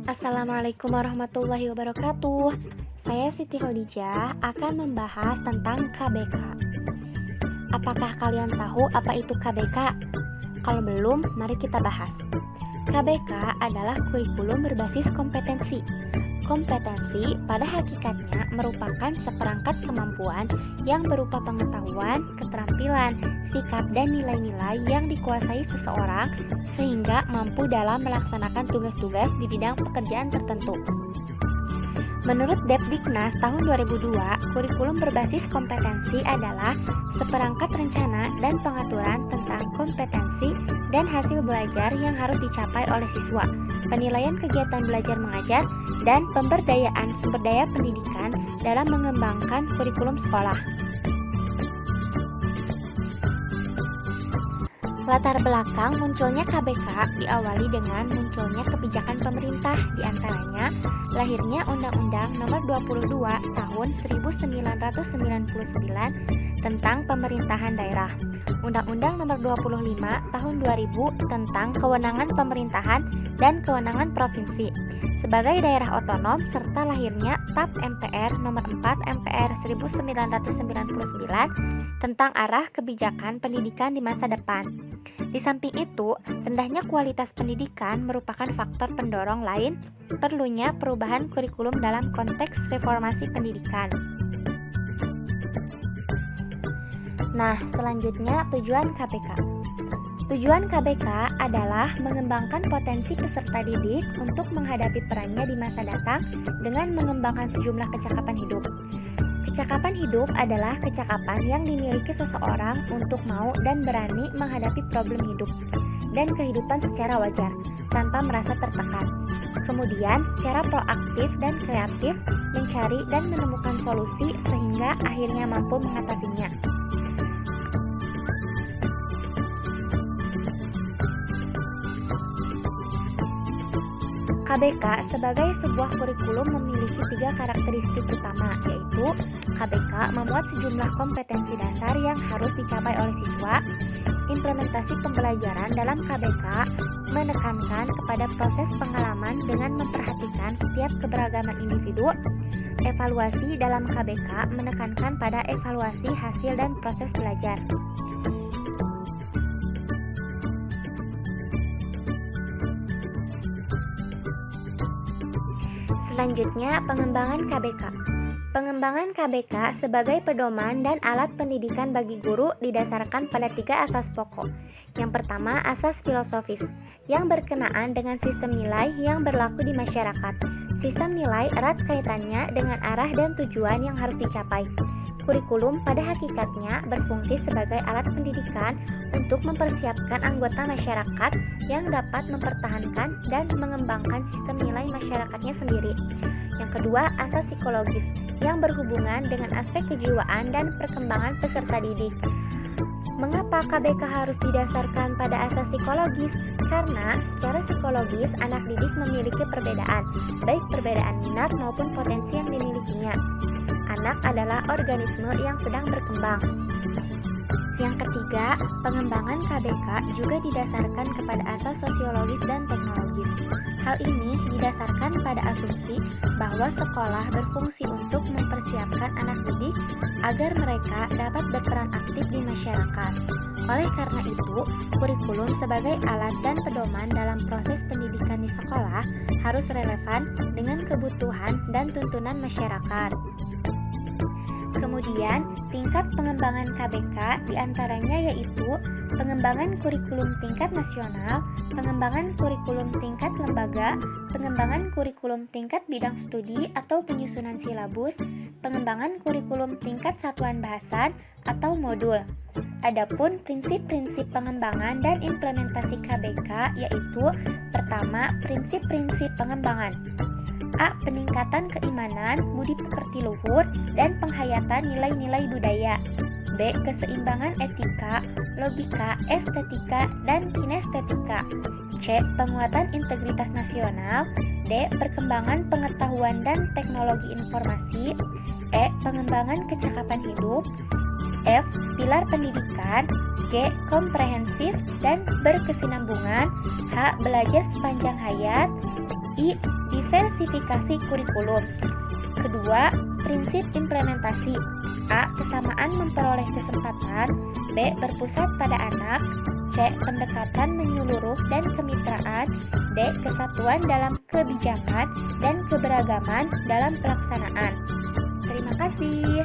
Assalamualaikum warahmatullahi wabarakatuh. Saya Siti Khadijah akan membahas tentang KBK. Apakah kalian tahu apa itu KBK? Kalau belum, mari kita bahas. KBK adalah kurikulum berbasis kompetensi. Kompetensi pada hakikatnya merupakan seperangkat kemampuan yang berupa pengetahuan, keterampilan, sikap, dan nilai-nilai yang dikuasai seseorang sehingga mampu dalam melaksanakan tugas-tugas di bidang pekerjaan tertentu. Menurut Depdiknas tahun 2002, kurikulum berbasis kompetensi adalah seperangkat rencana dan pengaturan tentang kompetensi dan hasil belajar yang harus dicapai oleh siswa, penilaian kegiatan belajar mengajar, dan pemberdayaan sumber daya pendidikan dalam mengembangkan kurikulum sekolah. Latar belakang munculnya KBK diawali dengan munculnya kebijakan pemerintah, diantaranya lahirnya Undang-Undang Nomor 22 Tahun 1999 tentang Pemerintahan Daerah, Undang-Undang Nomor 25 Tahun 2000 tentang Kewenangan Pemerintahan dan Kewenangan Provinsi sebagai daerah otonom, serta lahirnya TAP MPR Nomor 4 MPR 1999 tentang arah kebijakan pendidikan di masa depan. Di samping itu, rendahnya kualitas pendidikan merupakan faktor pendorong lain perlunya perubahan kurikulum dalam konteks reformasi pendidikan. Nah, selanjutnya tujuan KBK. Tujuan KBK adalah mengembangkan potensi peserta didik untuk menghadapi perannya di masa datang dengan mengembangkan sejumlah kecakapan hidup. Kecakapan hidup adalah kecakapan yang dimiliki seseorang untuk mau dan berani menghadapi problem hidup dan kehidupan secara wajar, tanpa merasa tertekan. Kemudian, secara proaktif dan kreatif mencari dan menemukan solusi sehingga akhirnya mampu mengatasinya. KBK sebagai sebuah kurikulum memiliki 3 karakteristik utama, yaitu KBK memuat sejumlah kompetensi dasar yang harus dicapai oleh siswa. Implementasi pembelajaran dalam KBK menekankan kepada proses pengalaman dengan memperhatikan setiap keberagaman individu. Evaluasi dalam KBK menekankan pada evaluasi hasil dan proses belajar. Selanjutnya, pengembangan KBK. Pengembangan KBK sebagai pedoman dan alat pendidikan bagi guru didasarkan pada 3 asas pokok. Yang pertama, asas filosofis, yang berkenaan dengan sistem nilai yang berlaku di masyarakat. Sistem nilai erat kaitannya dengan arah dan tujuan yang harus dicapai. Kurikulum pada hakikatnya berfungsi sebagai alat pendidikan untuk mempersiapkan anggota masyarakat yang dapat mempertahankan dan mengembangkan sistem nilai masyarakatnya sendiri. Yang kedua, asas psikologis yang berhubungan dengan aspek kejiwaan dan perkembangan peserta didik. Mengapa KBK harus didasarkan pada asas psikologis? Karena secara psikologis anak didik memiliki perbedaan, baik perbedaan minat maupun potensi yang dimilikinya. Anak adalah organisme yang sedang berkembang. Yang ketiga, pengembangan KBK juga didasarkan kepada asas sosiologis dan teknologis. Hal ini didasarkan pada asumsi bahwa sekolah berfungsi untuk mempersiapkan anak didik agar mereka dapat berperan aktif di masyarakat. Oleh karena itu, kurikulum sebagai alat dan pedoman dalam proses pendidikan di sekolah harus relevan dengan kebutuhan dan tuntunan masyarakat. Kemudian, tingkat pengembangan KBK diantaranya yaitu pengembangan kurikulum tingkat nasional, pengembangan kurikulum tingkat lembaga, pengembangan kurikulum tingkat bidang studi atau penyusunan silabus, pengembangan kurikulum tingkat satuan bahasan atau modul. Adapun prinsip-prinsip pengembangan dan implementasi KBK yaitu pertama, prinsip-prinsip pengembangan. A. Peningkatan keimanan, budi pekerti luhur, dan penghayatan nilai-nilai budaya. B. Keseimbangan etika, logika, estetika, dan kinestetika. C. Penguatan integritas nasional. D. Perkembangan pengetahuan dan teknologi informasi. E. Pengembangan kecakapan hidup. F. Pilar pendidikan. G. Komprehensif dan berkesinambungan. H. Belajar sepanjang hayat. I. diversifikasi kurikulum. Kedua, prinsip implementasi. A. Kesamaan memperoleh kesempatan. B. Berpusat pada anak. C. Pendekatan menyeluruh dan kemitraan. D. Kesatuan dalam kebijakan dan keberagaman dalam pelaksanaan. Terima kasih.